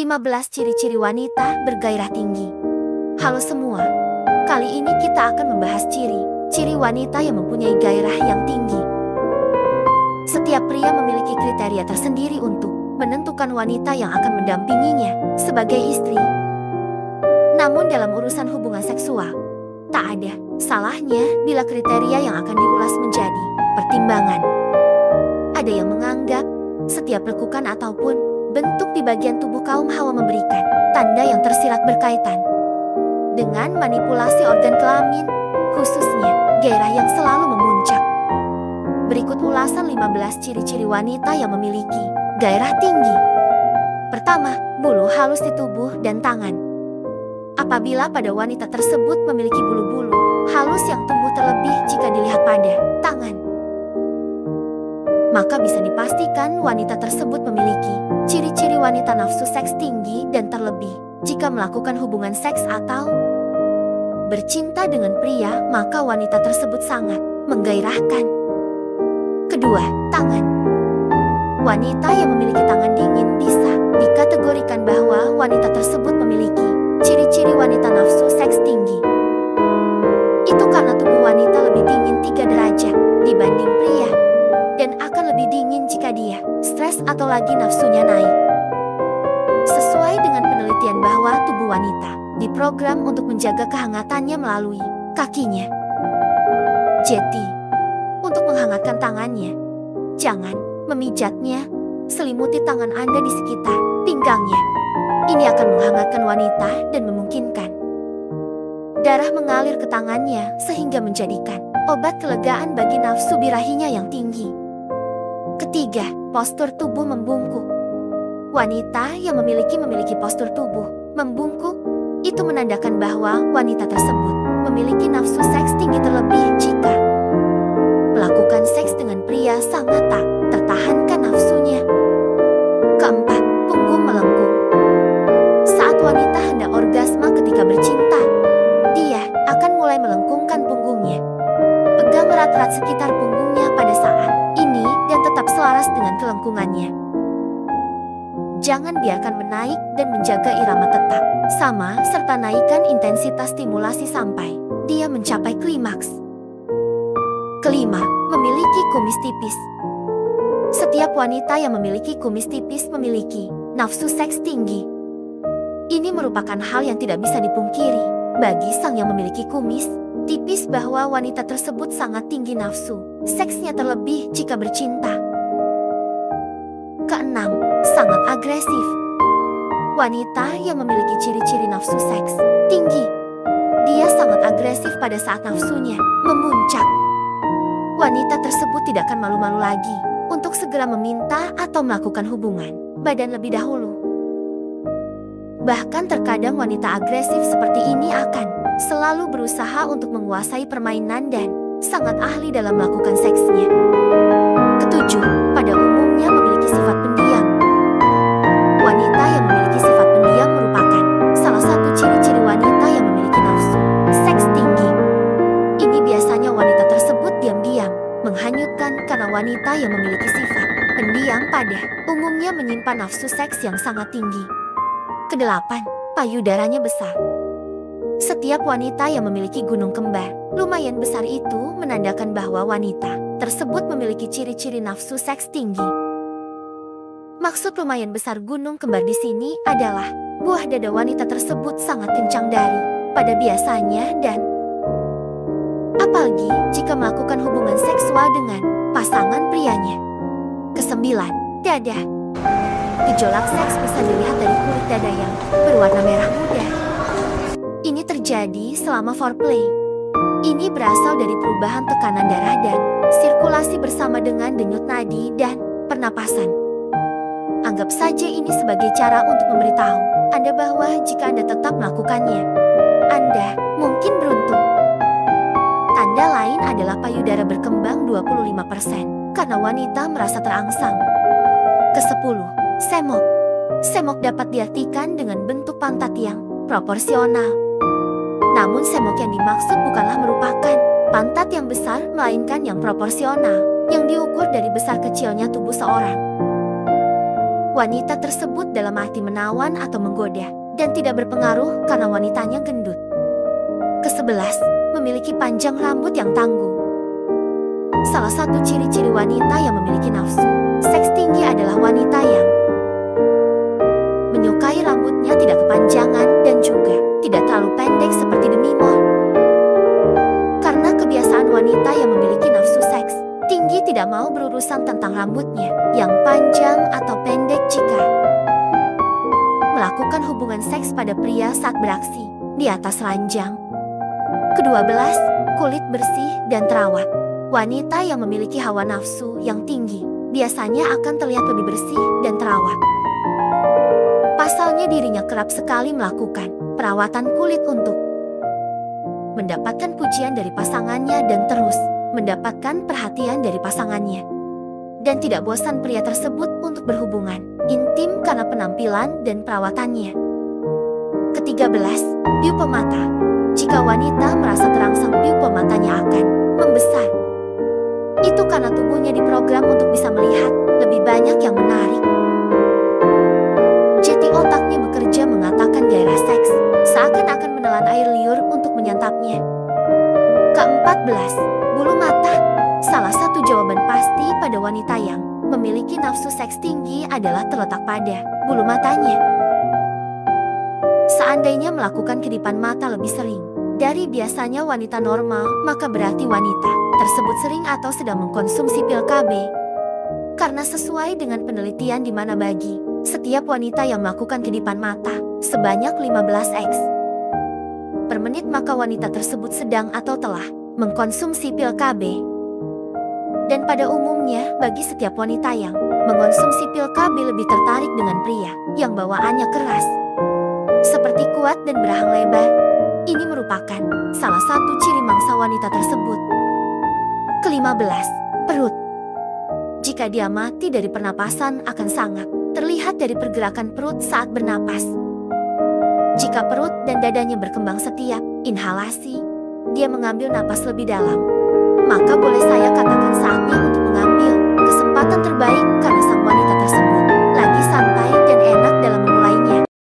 15 ciri-ciri wanita bergairah tinggi. Halo semua, kali ini kita akan membahas ciri-ciri wanita yang mempunyai gairah yang tinggi. Setiap pria memiliki kriteria tersendiri untuk menentukan wanita yang akan mendampinginya sebagai istri. Namun dalam urusan hubungan seksual, tak ada salahnya bila kriteria yang akan diulas menjadi pertimbangan. Ada yang menganggap setiap lekukan ataupun bentuk di bagian tubuh kaum hawa memberikan tanda yang tersirat berkaitan dengan manipulasi organ kelamin, khususnya gairah yang selalu memuncak. Berikut ulasan 15 ciri-ciri wanita yang memiliki gairah tinggi. Pertama, bulu halus di tubuh dan tangan. Apabila pada wanita tersebut memiliki bulu-bulu halus yang tumbuh terlebih jika dilihat pada tangan, maka bisa dipastikan wanita tersebut memiliki ciri-ciri wanita nafsu seks tinggi dan terlebih jika melakukan hubungan seks atau bercinta dengan pria, maka wanita tersebut sangat menggairahkan. Kedua, tangan. Wanita yang memiliki tangan dingin bisa dikategorikan bahwa wanita tersebut memiliki ciri-ciri wanita nafsu seks tinggi. Itu karena tubuh wanita lebih dingin 3 derajat dibanding pria, dan akan lebih dingin jika dia stres atau lagi nafsunya naik. Sesuai dengan penelitian bahwa tubuh wanita diprogram untuk menjaga kehangatannya melalui kakinya. Jadi, untuk menghangatkan tangannya, jangan memijatnya, selimuti tangan Anda di sekitar pinggangnya. Ini akan menghangatkan wanita dan memungkinkan darah mengalir ke tangannya sehingga menjadikan obat kelegaan bagi nafsu birahinya yang tinggi. Ketiga, postur tubuh membungkuk. Wanita yang memiliki postur tubuh membungkuk, itu menandakan bahwa wanita tersebut memiliki nafsu seks tinggi terlebih jika melakukan seks dengan pria sangat tak tertahankan nafsunya. Keempat, punggung melengkung. Saat wanita hendak orgasme ketika bercinta, dia akan mulai melengkungkan punggungnya. Pegang erat-erat sekitar punggungnya pada saat ini dan tetap selaras dengan kelengkungannya. Jangan biarkan menaik dan menjaga irama tetap sama serta naikkan intensitas stimulasi sampai dia mencapai klimaks. Kelima, memiliki kumis tipis. Setiap wanita yang memiliki kumis tipis memiliki nafsu seks tinggi. Ini merupakan hal yang tidak bisa dipungkiri bagi sang yang memiliki kumis tipis bahwa wanita tersebut sangat tinggi nafsu seksnya terlebih jika bercinta. Keenam, sangat agresif. Wanita yang memiliki ciri-ciri nafsu seks tinggi, dia sangat agresif pada saat nafsunya memuncak. Wanita tersebut tidak akan malu-malu lagi untuk segera meminta atau melakukan hubungan badan lebih dahulu. Bahkan terkadang wanita agresif seperti ini akan selalu berusaha untuk menguasai permainan dan sangat ahli dalam melakukan seksnya. Ketujuh, pada umumnya memiliki sifat pendiam. Wanita yang memiliki sifat pendiam merupakan salah satu ciri-ciri wanita yang memiliki nafsu seks tinggi. Ini biasanya wanita tersebut diam-diam menghanyutkan karena wanita yang memiliki sifat pendiam pada umumnya menyimpan nafsu seks yang sangat tinggi. Kedelapan, payudaranya besar. Setiap wanita yang memiliki gunung kembar lumayan besar itu menandakan bahwa wanita tersebut memiliki ciri-ciri nafsu seks tinggi. Maksud lumayan besar gunung kembar di sini adalah buah dada wanita tersebut sangat kencang dari pada biasanya dan apalagi jika melakukan hubungan seksual dengan pasangan prianya. Kesembilan, dada. Gejolak seks bisa dilihat dari kulit dada yang berwarna merah muda. Ini terjadi selama foreplay. Ini berasal dari perubahan tekanan darah dan sirkulasi bersama dengan denyut nadi dan pernapasan. Anggap saja ini sebagai cara untuk memberitahu Anda bahwa jika Anda tetap melakukannya, Anda mungkin beruntung. Tanda lain adalah payudara berkembang 25% karena wanita merasa terangsang. Kesepuluh, semok. Semok dapat diartikan dengan bentuk pantat yang proporsional. Namun semok yang dimaksud bukanlah merupakan pantat yang besar, melainkan yang proporsional, yang diukur dari besar kecilnya tubuh seorang Wanita tersebut dalam arti menawan atau menggoda, dan tidak berpengaruh karena wanitanya gendut. Ke-11, memiliki panjang rambut yang tanggung. Salah satu ciri-ciri wanita yang memiliki nafsu seks tinggi adalah wanita yang menyukai rambutnya tidak kepanjangan dan juga tidak terlalu pendek seperti demi Moore. Karena kebiasaan wanita yang memiliki nafsu seks tinggi tidak mau berurusan tentang rambutnya yang panjang atau pendek jika melakukan hubungan seks pada pria saat beraksi di atas ranjang. Ke-12, kulit bersih dan terawat. Wanita yang memiliki hawa nafsu yang tinggi biasanya akan terlihat lebih bersih dan terawat. Pasalnya dirinya kerap sekali melakukan perawatan kulit untuk mendapatkan pujian dari pasangannya dan terus mendapatkan perhatian dari pasangannya. Dan tidak bosan pria tersebut untuk berhubungan intim karena penampilan dan perawatannya. Ke-13, piupa mata. Jika wanita merasa terangsang, piupa matanya akan membesar. Itu karena tubuhnya diprogram untuk bisa melihat lebih banyak yang menarik. Jadi otaknya bekerja mengatakan gairah seks seakan-akan menelan air liur untuk menyantapnya. Ke-14, bulu mata. Salah satu jawaban pasti pada wanita yang memiliki nafsu seks tinggi adalah terletak pada bulu matanya. Seandainya melakukan kedipan mata lebih sering dari biasanya wanita normal, maka berarti wanita tersebut sering atau sedang mengkonsumsi pil KB. Karena sesuai dengan penelitian di mana bagi setiap wanita yang melakukan kedipan mata sebanyak 15x per menit, maka wanita tersebut sedang atau telah mengkonsumsi pil KB. Dan pada umumnya, bagi setiap wanita yang mengkonsumsi pil KB lebih tertarik dengan pria yang bawaannya keras, seperti kuat dan berahang lebar. Ini merupakan salah satu ciri mangsa wanita tersebut. Ke-15, perut. Jika dia mati dari pernapasan akan sangat terlihat dari pergerakan perut saat bernapas. Jika perut dan dadanya berkembang setiap inhalasi, dia mengambil napas lebih dalam, maka boleh